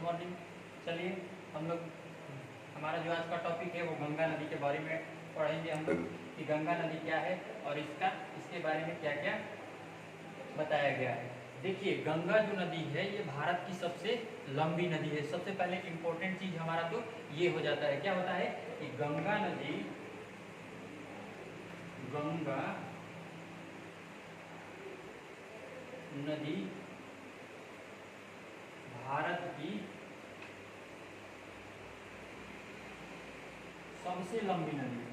Morning. चलिए हम लोग हमारा जो आज का टॉपिक है वो गंगा नदी के बारे में पढ़ेंगे हम लोग कि गंगा नदी क्या है और इसके बारे में क्या क्या बताया गया है। देखिए गंगा जो नदी है ये भारत की सबसे लंबी नदी है। सबसे पहले इम्पोर्टेंट चीज हमारा तो ये हो जाता है, क्या होता है कि गंगा नदी भारत की सबसे लंबी नदी है।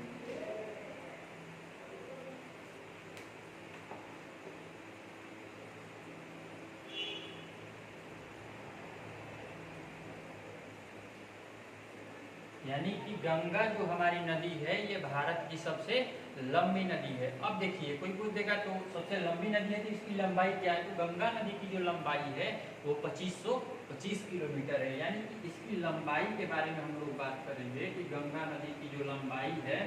यानी कि गंगा जो हमारी नदी है ये भारत की सबसे लंबी नदी है। अब देखिए कोई पूछ देगा तो सबसे लंबी नदी है तो इसकी लंबाई क्या है, तो गंगा नदी की जो लंबाई है वो 2525 किलोमीटर है। यानी कि इसकी लंबाई के बारे में हम लोग बात करेंगे कि गंगा नदी की जो लंबाई है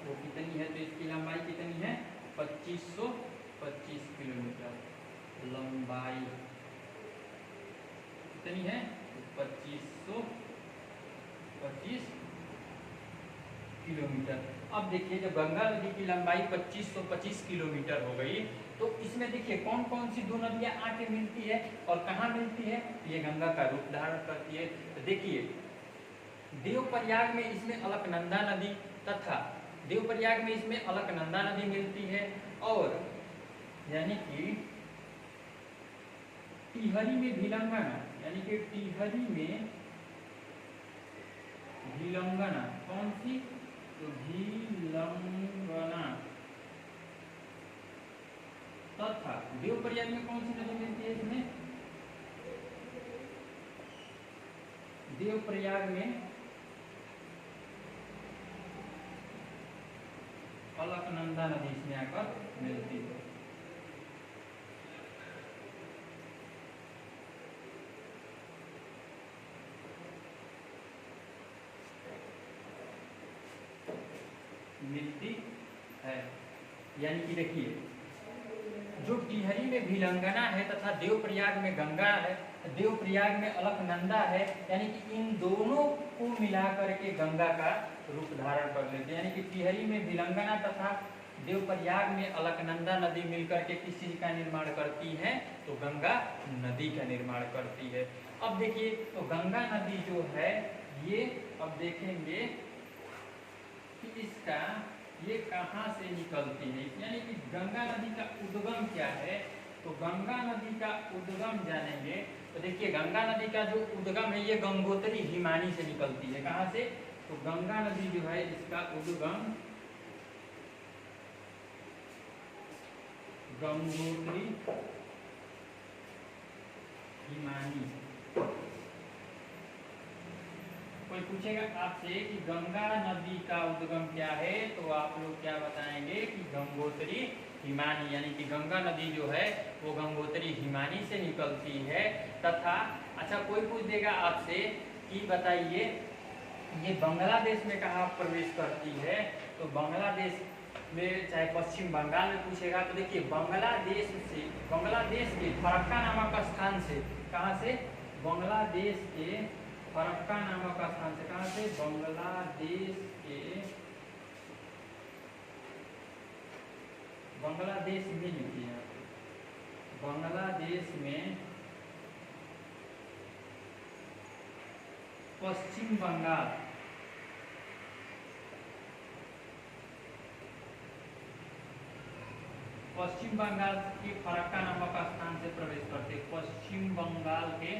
वो कितनी है, तो इसकी लंबाई कितनी है 2525 किलोमीटर। लंबाई कितनी है 2525 किलोमीटर। अब देखिए जब गंगा नदी की लंबाई 2525 किलोमीटर हो गई तो इसमें देखिए कौन कौन सी दो नदियां आके मिलती है और कहाँ मिलती है, ये गंगा का रूप धारण करती है। तो देखिए देवप्रयाग में इसमें अलकनंदा नदी तथा देवप्रयाग में इसमें अलकनंदा नदी मिलती है और यानी कि टिहरी में भिलंगना, यानी कि टिहरी में भिलंगना कौन सी, तो भिलंगना तथा देवप्रयाग में कौन सी नदी मिलती है, इसमें देवप्रयाग में अलकनंदा नदी इसमें आकर मिलती है। मिलती है यानी कि देखिए जो टिहरी में भिलंगना है तथा देवप्रयाग में गंगा है, देवप्रयाग में अलकनंदा है, यानी कि इन दोनों को मिलाकर के गंगा का रूप धारण कर लेते हैं। यानी कि टिहरी में भिलंगना तथा देवप्रयाग में अलकनंदा नदी मिलकर के किस चीज का निर्माण करती है, तो गंगा नदी का निर्माण करती है। अब देखिए तो गंगा नदी जो है ये अब देखेंगे कि इसका ये कहाँ से निकलती है, यानी कि गंगा नदी का उद्गम क्या है, तो गंगा नदी का उद्गम जानेंगे। तो देखिए गंगा नदी का जो उद्गम है ये गंगोत्री हिमानी से निकलती है। कहाँ से, तो गंगा नदी जो है इसका उद्गम गंगोत्री हिमानी। कोई पूछेगा आपसे कि गंगा नदी का उद्गम क्या है, तो आप लोग क्या बताएंगे कि गंगोत्री हिमानी, यानी कि गंगा नदी जो है वो गंगोत्री हिमानी से निकलती है। तथा अच्छा कोई पूछ देगा आपसे कि बताइए ये बांग्लादेश में कहाँ प्रवेश करती है, तो बांग्लादेश में चाहे पश्चिम बंगाल में पूछेगा तो देखिए बांग्लादेश के फरक्का नामक स्थान से, कहाँ से, बांग्लादेश के फरक्का नामक स्थान से, कहाँ से, बांग्लादेश में लिखी है, बांग्लादेश में पश्चिम बंगाल के फरक्का नामक स्थान से प्रवेश करते, पश्चिम बंगाल के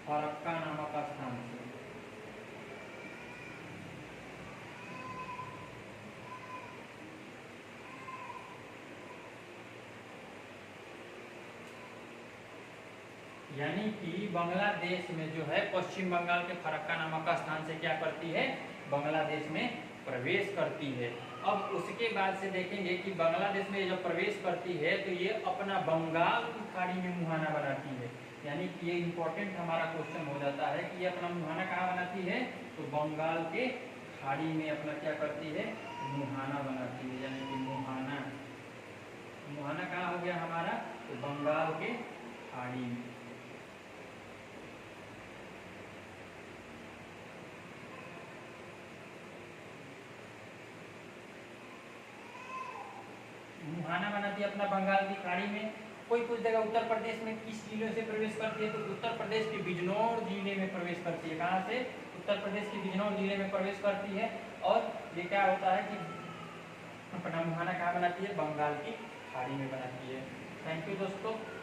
फरक्का नामक स्थान से। यानी कि बांग्लादेश में जो है पश्चिम बंगाल के फरक्का नामक स्थान से क्या करती है, बांग्लादेश में प्रवेश करती है। अब उसके बाद से देखेंगे कि बांग्लादेश में जब प्रवेश करती है तो ये अपना बंगाल की खाड़ी में मुहाना बनाती है। यानी कि ये इंपॉर्टेंट हमारा क्वेश्चन हो जाता है कि ये अपना मुहाना कहाँ बनाती है, तो बंगाल के खाड़ी में अपना क्या करती है, मुहाना बनाती है। यानी कि मुहाना कहाँ हो गया हमारा, तो बंगाल के खाड़ी में। मुहाना बनाती है अपना बंगाल की खाड़ी में। कोई पूछ देगा उत्तर प्रदेश में किस जिले से प्रवेश करती है, तो उत्तर प्रदेश के बिजनौर जिले में प्रवेश करती है। कहाँ से? उत्तर प्रदेश के बिजनौर जिले में प्रवेश करती है। और ये क्या होता है कि अपना मुहाना कहाँ बनाती है? बंगाल की खाड़ी में बनाती है। थैंक यू दोस्तों।